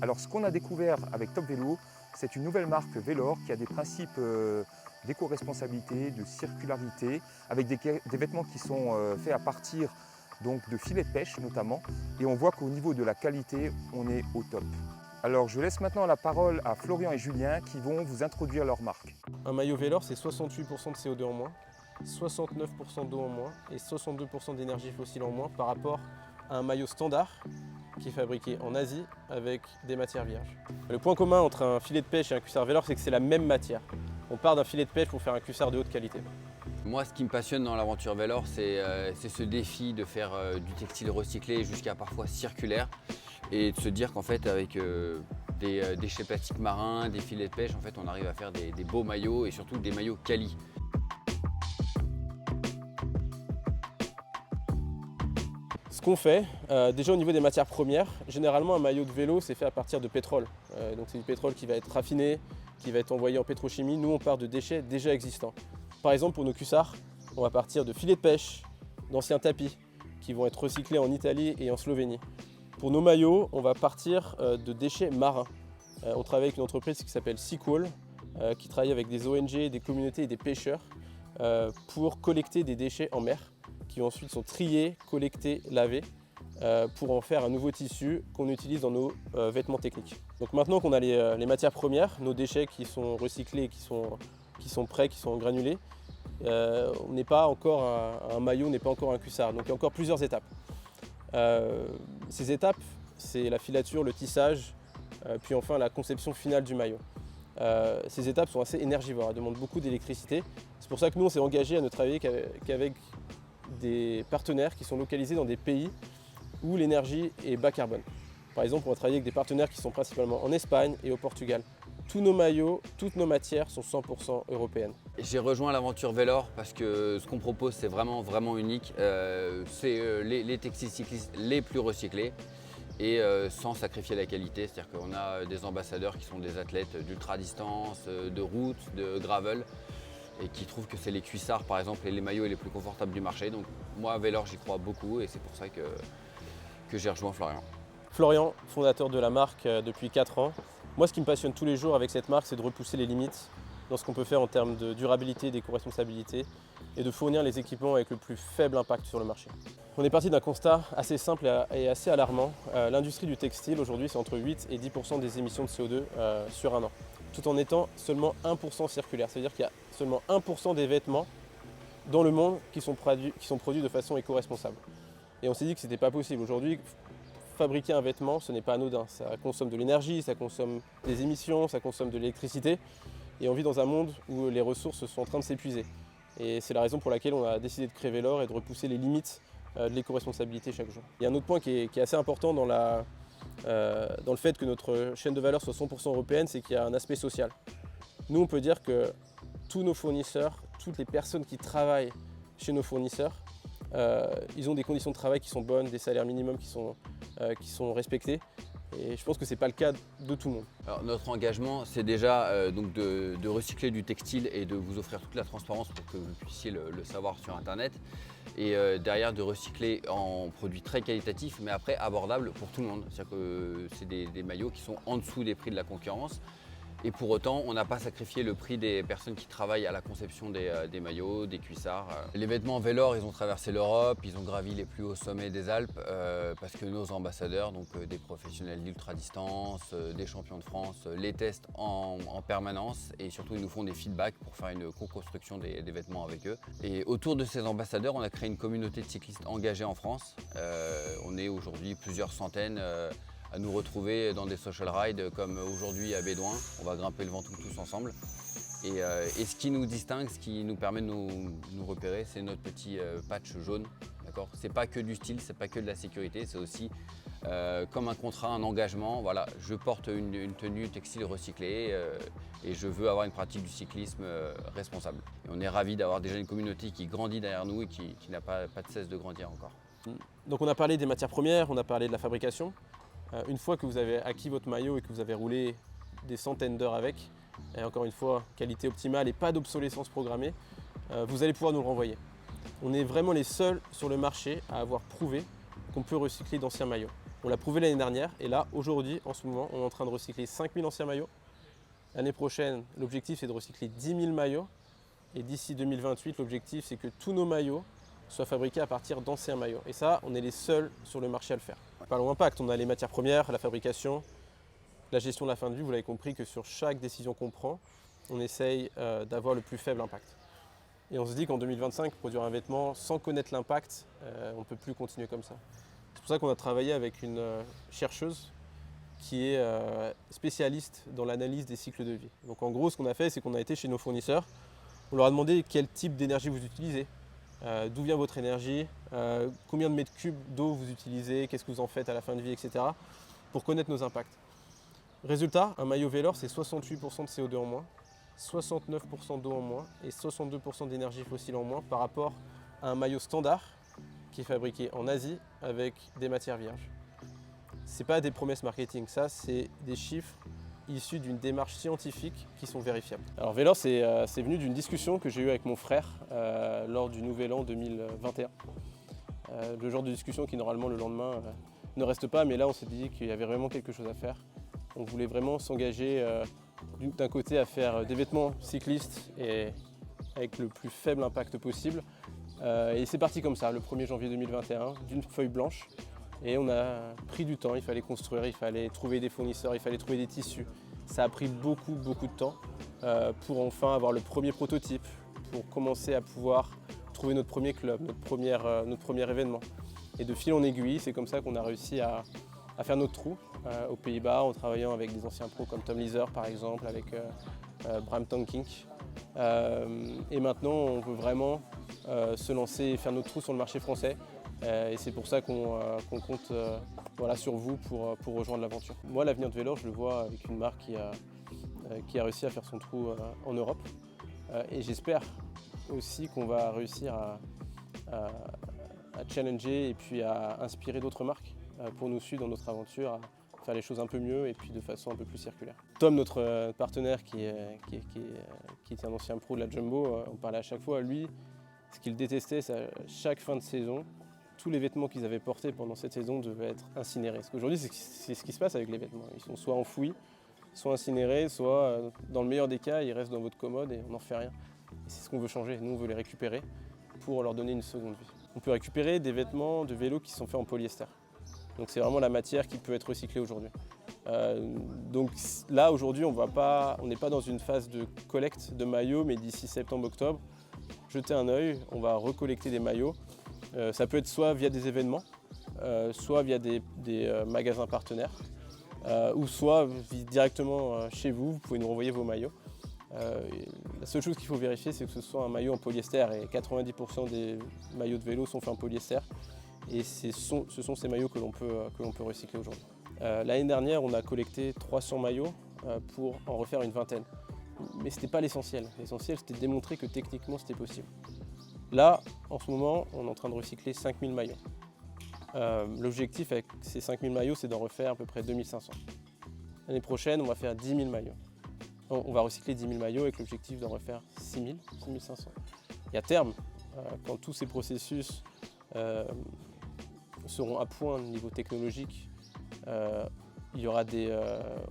Alors ce qu'on a découvert avec Top Vélo, c'est une nouvelle marque Velor qui a des principes d'éco-responsabilité, de circularité, avec des vêtements qui sont faits à partir donc, de filets de pêche notamment. Et on voit qu'au niveau de la qualité, on est au top. Alors je laisse maintenant la parole à Florian et Julien qui vont vous introduire leur marque. Un maillot Velor, c'est 68% de CO2 en moins, 69% d'eau en moins et 62% d'énergie fossile en moins par rapport à un maillot standard qui est fabriqué en Asie avec des matières vierges. Le point commun entre un filet de pêche et un cuissard Velor, c'est que c'est la même matière. On part d'un filet de pêche pour faire un cuissard de haute qualité. Moi, ce qui me passionne dans l'aventure Velor, c'est ce défi de faire du textile recyclé jusqu'à parfois circulaire et de se dire qu'en fait, avec des déchets plastiques marins, des filets de pêche, en fait, on arrive à faire des beaux maillots et surtout des maillots quali. Ce qu'on fait, déjà au niveau des matières premières, généralement un maillot de vélo c'est fait à partir de pétrole. Donc c'est du pétrole qui va être raffiné, qui va être envoyé en pétrochimie. Nous on part de déchets déjà existants. Par exemple pour nos cuissards, on va partir de filets de pêche, d'anciens tapis qui vont être recyclés en Italie et en Slovénie. Pour nos maillots, on va partir de déchets marins. On travaille avec une entreprise qui s'appelle Sequal, qui travaille avec des ONG, des communautés et des pêcheurs pour collecter des déchets en mer qui ensuite sont triés, collectés, lavés pour en faire un nouveau tissu qu'on utilise dans nos vêtements techniques. Donc maintenant qu'on a les matières premières, nos déchets qui sont recyclés, qui sont prêts, qui sont granulés, on n'est pas encore un maillot, on n'est pas encore un cuissard. Donc il y a encore plusieurs étapes. Ces étapes, c'est la filature, le tissage, puis enfin la conception finale du maillot. Ces étapes sont assez énergivores, elles demandent beaucoup d'électricité. C'est pour ça que nous on s'est engagé à ne travailler qu'avec des partenaires qui sont localisés dans des pays où l'énergie est bas carbone. Par exemple, on va travailler avec des partenaires qui sont principalement en Espagne et au Portugal. Tous nos maillots, toutes nos matières sont 100% européennes. J'ai rejoint l'aventure Velor parce que ce qu'on propose c'est vraiment unique. C'est les textiles cyclistes les plus recyclés et sans sacrifier la qualité. C'est-à-dire qu'on a des ambassadeurs qui sont des athlètes d'ultra-distance, de route, de gravel et qui trouvent que c'est les cuissards par exemple et les maillots les plus confortables du marché. Donc moi Velor j'y crois beaucoup et c'est pour ça que j'ai rejoint Florian. Florian, fondateur de la marque depuis 4 ans. Moi ce qui me passionne tous les jours avec cette marque c'est de repousser les limites dans ce qu'on peut faire en termes de durabilité, d'éco-responsabilité et de fournir les équipements avec le plus faible impact sur le marché. On est parti d'un constat assez simple et assez alarmant. L'industrie du textile aujourd'hui c'est entre 8 et 10% des émissions de CO2 sur un an, tout en étant seulement 1% circulaire. Ça veut dire qu'il y a seulement 1% des vêtements dans le monde qui sont produits de façon éco-responsable. Et on s'est dit que ce n'était pas possible. Aujourd'hui, fabriquer un vêtement, ce n'est pas anodin. Ça consomme de l'énergie, ça consomme des émissions, ça consomme de l'électricité. Et on vit dans un monde où les ressources sont en train de s'épuiser. Et c'est la raison pour laquelle on a décidé de créer Velor et de repousser les limites de l'éco-responsabilité chaque jour. Il y a un autre point qui est assez important dans le fait que notre chaîne de valeur soit 100% européenne, c'est qu'il y a un aspect social. Nous, on peut dire que tous nos fournisseurs, toutes les personnes qui travaillent chez nos fournisseurs, ils ont des conditions de travail qui sont bonnes, des salaires minimums qui sont respectés. Et je pense que ce n'est pas le cas de tout le monde. Alors, notre engagement, c'est déjà donc de recycler du textile et de vous offrir toute la transparence pour que vous puissiez le savoir sur Internet. Et derrière, de recycler en produits très qualitatifs, mais après abordables pour tout le monde. C'est-à-dire que c'est des maillots qui sont en dessous des prix de la concurrence. Et pour autant, on n'a pas sacrifié le prix des personnes qui travaillent à la conception des maillots, des cuissards. Les vêtements Velor, ils ont traversé l'Europe, ils ont gravi les plus hauts sommets des Alpes parce que nos ambassadeurs, donc des professionnels d'ultra-distance, des champions de France, les testent en permanence et surtout ils nous font des feedbacks pour faire une co-construction des vêtements avec eux. Et autour de ces ambassadeurs, on a créé une communauté de cyclistes engagés en France. On est aujourd'hui plusieurs centaines à nous retrouver dans des social rides comme aujourd'hui à Bédouin. On va grimper le Ventoux tous ensemble. Et ce qui nous distingue, ce qui nous permet de nous repérer, c'est notre petit patch jaune. C'est pas que du style, c'est pas que de la sécurité, c'est aussi comme un contrat, un engagement. Voilà, je porte une tenue textile recyclée et je veux avoir une pratique du cyclisme responsable. Et on est ravis d'avoir déjà une communauté qui grandit derrière nous et qui n'a pas de cesse de grandir encore. Donc on a parlé des matières premières, on a parlé de la fabrication. Une fois que vous avez acquis votre maillot et que vous avez roulé des centaines d'heures avec, et encore une fois, qualité optimale et pas d'obsolescence programmée, vous allez pouvoir nous le renvoyer. On est vraiment les seuls sur le marché à avoir prouvé qu'on peut recycler d'anciens maillots. On l'a prouvé l'année dernière et là, aujourd'hui, en ce moment, on est en train de recycler 5000 anciens maillots. L'année prochaine, l'objectif c'est de recycler 10 000 maillots et d'ici 2028, l'objectif c'est que tous nos maillots soient fabriqués à partir d'anciens maillots. Et ça, on est les seuls sur le marché à le faire. Parlons impact, on a les matières premières, la fabrication, la gestion de la fin de vie. Vous l'avez compris que sur chaque décision qu'on prend, on essaye d'avoir le plus faible impact. Et on se dit qu'en 2025, produire un vêtement sans connaître l'impact, on ne peut plus continuer comme ça. C'est pour ça qu'on a travaillé avec une chercheuse qui est spécialiste dans l'analyse des cycles de vie. Donc en gros, ce qu'on a fait, c'est qu'on a été chez nos fournisseurs, on leur a demandé quel type d'énergie vous utilisez, d'où vient votre énergie, combien de mètres cubes d'eau vous utilisez, qu'est-ce que vous en faites à la fin de vie, etc. pour connaître nos impacts. Résultat, un maillot Velor, c'est 68% de CO2 en moins, 69% d'eau en moins et 62% d'énergie fossile en moins par rapport à un maillot standard qui est fabriqué en Asie avec des matières vierges. Ce n'est pas des promesses marketing, ça c'est des chiffres issus d'une démarche scientifique qui sont vérifiables. Alors Velor, c'est venu d'une discussion que j'ai eue avec mon frère lors du Nouvel An 2021. Le genre de discussion qui normalement le lendemain ne reste pas, mais là on s'est dit qu'il y avait vraiment quelque chose à faire. On voulait vraiment s'engager d'un côté à faire des vêtements cyclistes et avec le plus faible impact possible. Et c'est parti comme ça, le 1er janvier 2021, d'une feuille blanche. Et on a pris du temps, il fallait construire, il fallait trouver des fournisseurs, il fallait trouver des tissus. Ça a pris beaucoup de temps pour enfin avoir le premier prototype, pour commencer à pouvoir trouver notre premier club, notre premier événement. Et de fil en aiguille, c'est comme ça qu'on a réussi à faire notre trou aux Pays-Bas en travaillant avec des anciens pros comme Tom Leather par exemple, avec Bram Tankink. Et maintenant, on veut vraiment se lancer et faire notre trou sur le marché français. Et c'est pour ça qu'on compte sur vous pour rejoindre l'aventure. Moi, l'avenir de Velor, je le vois avec une marque qui a réussi à faire son trou en Europe. Et j'espère aussi qu'on va réussir à challenger et puis à inspirer d'autres marques pour nous suivre dans notre aventure, à faire les choses un peu mieux et puis de façon un peu plus circulaire. Tom, notre partenaire qui était un ancien pro de la Jumbo, on parlait à chaque fois, lui, ce qu'il détestait, c'est à chaque fin de saison, tous les vêtements qu'ils avaient portés pendant cette saison devaient être incinérés. Parce qu'aujourd'hui, c'est ce qui se passe avec les vêtements. Ils sont soit enfouis, soit incinérés, soit, dans le meilleur des cas, ils restent dans votre commode et on n'en fait rien. Et c'est ce qu'on veut changer. Nous, on veut les récupérer pour leur donner une seconde vie. On peut récupérer des vêtements de vélo qui sont faits en polyester. Donc c'est vraiment la matière qui peut être recyclée aujourd'hui. Donc là, aujourd'hui, on n'est pas dans une phase de collecte de maillots, mais d'ici septembre-octobre, jetez un œil, on va recollecter des maillots. Ça peut être soit via des événements, soit via des magasins partenaires, ou soit directement chez vous, vous pouvez nous renvoyer vos maillots. La seule chose qu'il faut vérifier, c'est que ce soit un maillot en polyester, et 90% des maillots de vélo sont faits en polyester, et ce sont ces maillots que l'on peut recycler aujourd'hui. L'année dernière, on a collecté 300 maillots pour en refaire une vingtaine. Mais ce n'était pas l'essentiel. L'essentiel, c'était de démontrer que techniquement, c'était possible. Là, en ce moment, on est en train de recycler 5000 maillots. L'objectif avec ces 5000 maillots, c'est d'en refaire à peu près 2500. L'année prochaine, on va faire 10 000 maillots. On va recycler 10 000 maillots avec l'objectif d'en refaire 6 000, 6 500. Et à terme, quand tous ces processus seront à point au niveau technologique,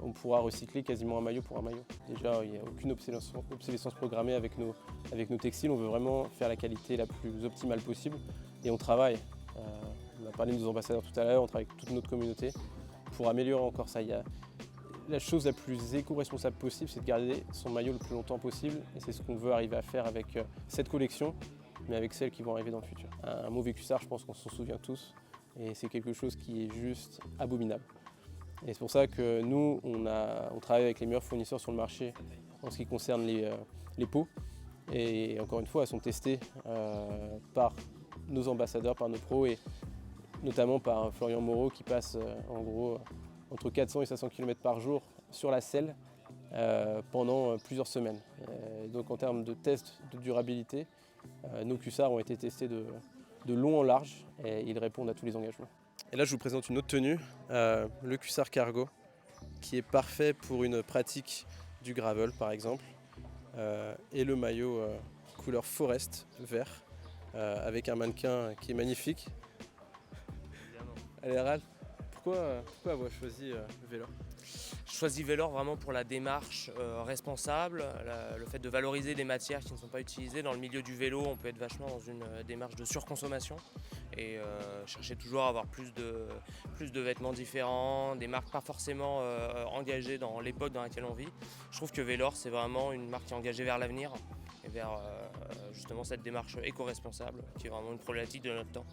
on pourra recycler quasiment un maillot pour un maillot. Déjà, il n'y a aucune obsolescence programmée avec nos textiles. On veut vraiment faire la qualité la plus optimale possible. Et on travaille, on a parlé de nos ambassadeurs tout à l'heure, on travaille avec toute notre communauté pour améliorer encore ça. La chose la plus éco-responsable possible, c'est de garder son maillot le plus longtemps possible. Et c'est ce qu'on veut arriver à faire avec cette collection, mais avec celles qui vont arriver dans le futur. Un mauvais cuissard, je pense qu'on s'en souvient tous. Et c'est quelque chose qui est juste abominable. Et c'est pour ça que nous, on travaille avec les meilleurs fournisseurs sur le marché en ce qui concerne les peaux. Et encore une fois, elles sont testées par nos ambassadeurs, par nos pros et notamment par Florian Moreau qui passe en gros entre 400 et 500 km par jour sur la selle pendant plusieurs semaines. Donc en termes de tests de durabilité, nos cuissards ont été testés de long en large et ils répondent à tous les engagements. Et là je vous présente une autre tenue, le cuissard cargo, qui est parfait pour une pratique du gravel par exemple, et le maillot couleur forest vert avec un mannequin qui est magnifique. Allez Harald, Pourquoi avoir choisi Velor? Je choisis Velor vraiment pour la démarche responsable, le fait de valoriser des matières qui ne sont pas utilisées. Dans le milieu du vélo, on peut être vachement dans une démarche de surconsommation et chercher toujours à avoir plus de vêtements différents, des marques pas forcément engagées dans l'époque dans laquelle on vit. Je trouve que Velor, c'est vraiment une marque qui est engagée vers l'avenir et vers justement cette démarche éco-responsable qui est vraiment une problématique de notre temps.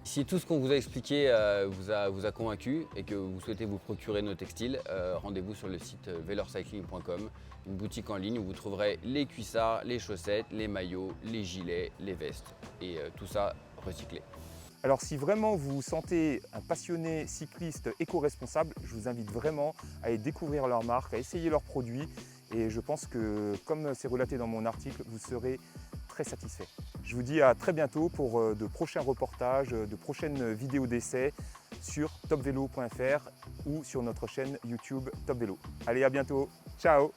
Si tout ce qu'on vous a expliqué vous a convaincu et que vous souhaitez vous procurer nos textiles, rendez-vous sur le site velorcycling.com, une boutique en ligne où vous trouverez les cuissards, les chaussettes, les maillots, les gilets, les vestes et tout ça recyclé. Alors si vraiment vous vous sentez un passionné cycliste éco-responsable, je vous invite vraiment à aller découvrir leur marque, à essayer leurs produits et je pense que, comme c'est relaté dans mon article, vous serez très satisfait. Je vous dis à très bientôt pour de prochains reportages, de prochaines vidéos d'essais sur topvelo.fr ou sur notre chaîne YouTube Top Vélo. Allez, à bientôt. Ciao!